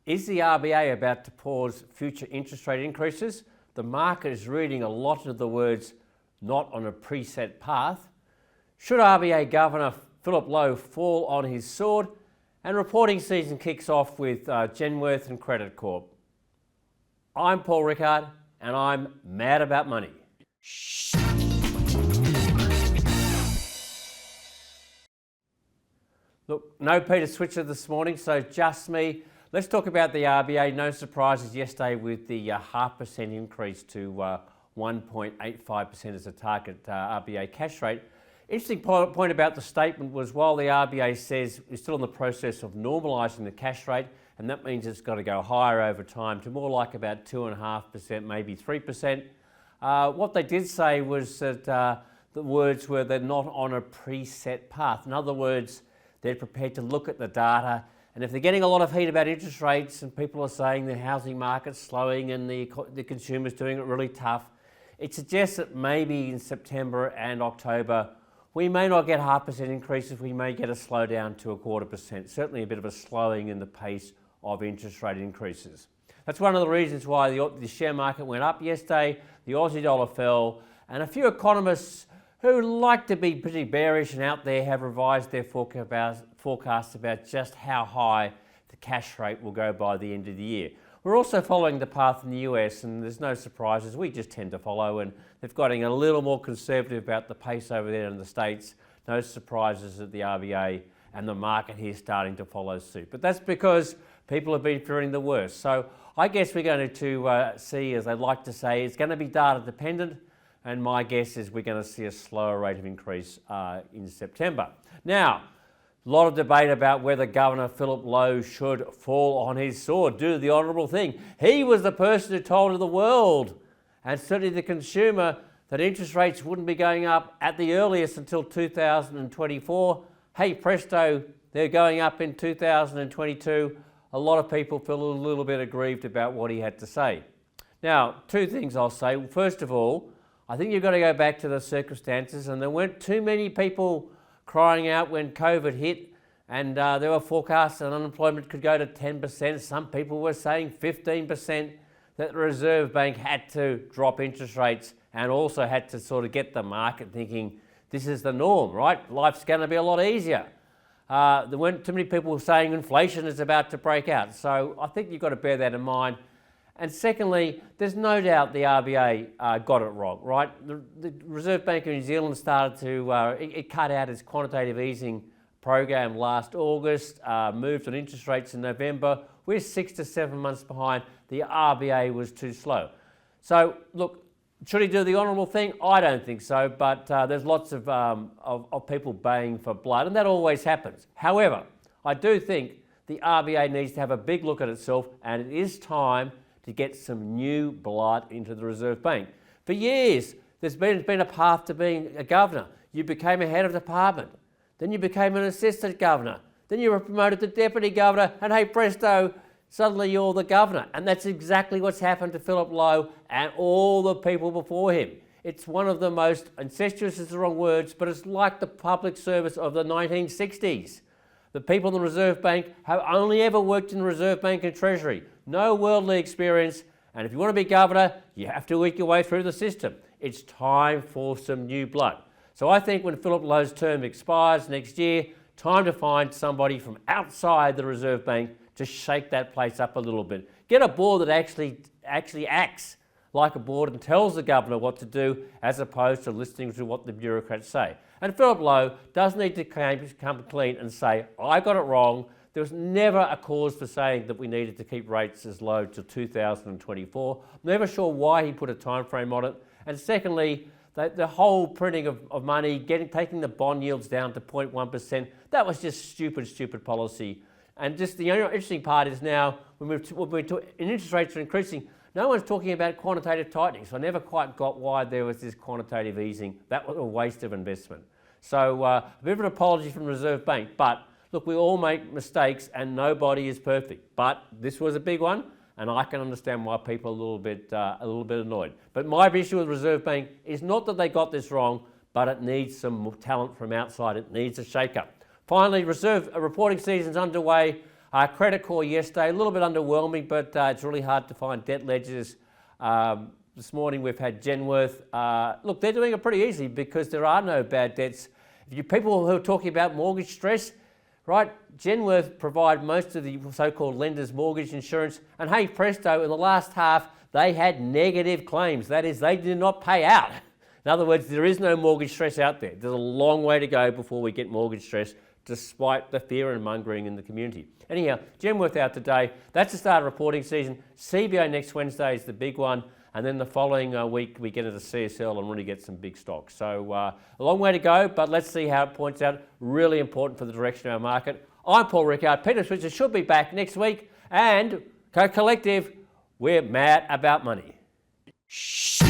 Is the RBA about to pause future interest rate increases? The market is reading a lot of the words "not on a preset path." Should RBA Governor Philip Lowe fall on his sword? And reporting season kicks off with Genworth and Credit Corp. I'm Paul Rickard and I'm mad about money. Look, no Peter Switzer this morning, so just me. Let's talk about the RBA. No surprises yesterday with the 0.5% increase to 1.85% as a target RBA cash rate. Interesting point about the statement was while the RBA says it's still in the process of normalising the cash rate, and that means it's got to go higher over time to more like about 2.5%, maybe 3%. What they did say was that the words were they're not on a preset path. In other words, they're prepared to look at the data, and if they're getting a lot of heat about interest rates and people are saying the housing market's slowing and the consumer's doing it really tough, it suggests that maybe in September and October we may not get 0.5% increases, we may get a slowdown to 0.25%, certainly a bit of a slowing in the pace of interest rate increases. That's one of the reasons why the share market went up yesterday, the Aussie dollar fell, and a few economists who like to be pretty bearish and out there have revised their forecasts about just how high the cash rate will go by the end of the year. We're also following the path in the US, and there's no surprises. We just tend to follow, and they've gotten a little more conservative about the pace over there in the States. No surprises at the RBA and the market here starting to follow suit. But that's because people have been fearing the worst. So I guess we're going to see, as they like to say, it's going to be data dependent. And my guess is we're going to see a slower rate of increase in September. Now, a lot of debate about whether Governor Philip Lowe should fall on his sword, do the honourable thing. He was the person who told the world, and certainly the consumer, that interest rates wouldn't be going up at the earliest until 2024. Hey presto, they're going up in 2022. A lot of people feel a little bit aggrieved about what he had to say. Now, two things I'll say. First of all, I think you've got to go back to the circumstances, and there weren't too many people crying out when COVID hit, and there were forecasts that unemployment could go to 10%. Some people were saying 15%, that the Reserve Bank had to drop interest rates and also had to sort of get the market thinking this is the norm, right? Life's going to be a lot easier. There weren't too many people saying inflation is about to break out. So I think you've got to bear that in mind. And secondly, there's no doubt the RBA got it wrong, right? The Reserve Bank of New Zealand started to, it cut out its quantitative easing program last August, moved on interest rates in November. We're 6 to 7 months behind. The RBA was too slow. So look, should he do the honourable thing? I don't think so, but there's lots of people baying for blood, and that always happens. However, I do think the RBA needs to have a big look at itself, and it is time to get some new blood into the Reserve Bank. For years, there's been a path to being a governor. You became a head of department. Then you became an assistant governor. Then you were promoted to deputy governor, and hey presto, suddenly you're the governor. And that's exactly what's happened to Philip Lowe and all the people before him. It's one of the most, incestuous is the wrong words, but it's like the public service of the 1960s. The people in the Reserve Bank have only ever worked in the Reserve Bank and Treasury. No worldly experience, and if you want to be governor, you have to work your way through the system. It's time for some new blood. So I think when Philip Lowe's term expires next year, time to find somebody from outside the Reserve Bank to shake that place up a little bit. Get a board that actually acts like a board and tells the governor what to do, as opposed to listening to what the bureaucrats say. And Philip Lowe does need to come clean and say, I got it wrong. There was never a cause for saying that we needed to keep rates as low to 2024. I'm never sure why he put a time frame on it. And secondly, the whole printing of money, taking the bond yields down to 0.1%, that was just stupid policy. And just the only interesting part is now, when interest rates are increasing, no one's talking about quantitative tightening. So I never quite got why there was this quantitative easing. That was a waste of investment. So a bit of an apology from the Reserve Bank, but look, we all make mistakes and nobody is perfect. But this was a big one, and I can understand why people are a little bit annoyed. But my issue with the Reserve Bank is not that they got this wrong, but it needs some talent from outside. It needs a shake-up. Finally, reporting season's underway. Credit call yesterday, a little bit underwhelming, but it's really hard to find debt ledgers. This morning we've had Genworth. Look, they're doing it pretty easy because there are no bad debts. If you people who are talking about mortgage stress, right, Genworth provide most of the so-called lenders' mortgage insurance, and hey presto, in the last half they had negative claims. That is, they did not pay out. In other words, there is no mortgage stress out there. There's a long way to go before we get mortgage stress, despite the fear and mongering in the community. Anyhow, Genworth out today. That's the start of reporting season. CBA next Wednesday is the big one. And then the following week, we get into CSL and really get some big stocks. So a long way to go, but let's see how it points out. Really important for the direction of our market. I'm Paul Rickard. Peter Switzer should be back next week. And Co-Collective, we're mad about money. Shh.